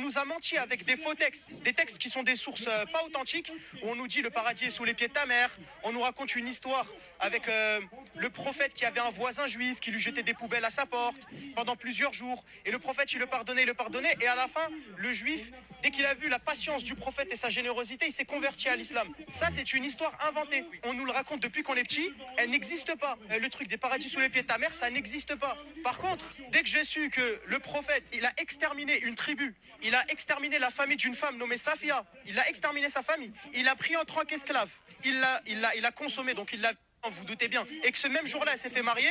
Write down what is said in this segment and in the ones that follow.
nous a menti avec des faux textes, des textes qui sont des sources pas authentiques, où on nous dit le paradis est sous les pieds de ta mère, on nous raconte une histoire avec le prophète qui avait un voisin juif qui lui jetait des poubelles à sa porte pendant plusieurs jours, et le prophète il le pardonnait, et à la fin, le juif, dès qu'il a vu la patience du prophète et sa générosité, il s'est converti à l'islam. Ça, c'est une histoire inventée. On nous le raconte depuis qu'on est petit, elle n'existe pas. Le truc des paradis sous les pieds de ta mère, ça n'existe pas. Par contre, dès que j'ai su que le prophète, il a exterminé une tribu, il a exterminé la famille d'une femme nommée Safia, il a exterminé sa famille, il l'a pris en tant qu'esclave, il l'a consommé, donc il l'a, vous doutez bien, et que ce même jour-là, elle s'est fait marier,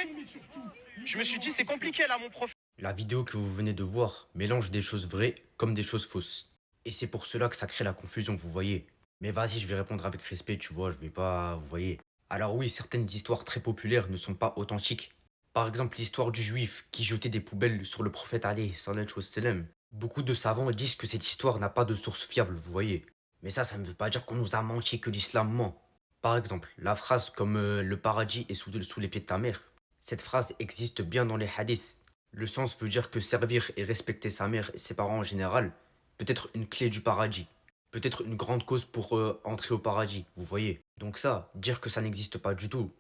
je me suis dit, c'est compliqué là, mon prophète. La vidéo que vous venez de voir mélange des choses vraies comme des choses fausses. Et c'est pour cela que ça crée la confusion, vous voyez. Mais vas-y, je vais répondre avec respect, tu vois, je vais pas, vous voyez. Alors oui, certaines histoires très populaires ne sont pas authentiques. Par exemple, l'histoire du juif qui jetait des poubelles sur le prophète alayhi salatu wassalam. Beaucoup de savants disent que cette histoire n'a pas de source fiable, vous voyez. Mais ça ne veut pas dire qu'on nous a menti, que l'islam ment. Par exemple, la phrase comme le paradis est sous les pieds de ta mère. Cette phrase existe bien dans les hadiths. Le sens veut dire que servir et respecter sa mère et ses parents en général peut être une clé du paradis. Peut être une grande cause pour entrer au paradis, vous voyez. Donc ça, dire que ça n'existe pas du tout,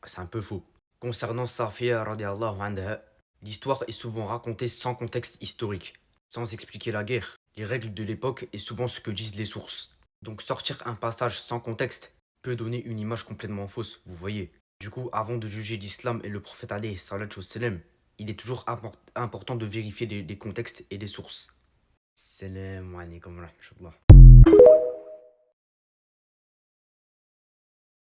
c'est un peu faux. Concernant Safiya radiallahu anha, l'histoire est souvent racontée sans contexte historique, sans expliquer la guerre, les règles de l'époque et souvent ce que disent les sources. Donc sortir un passage sans contexte peut donner une image complètement fausse, vous voyez. Du coup, avant de juger l'islam et le prophète alayhi salatu wassalam, il est toujours important de vérifier les contextes et les sources. Salam alaikum wa rahmatullah.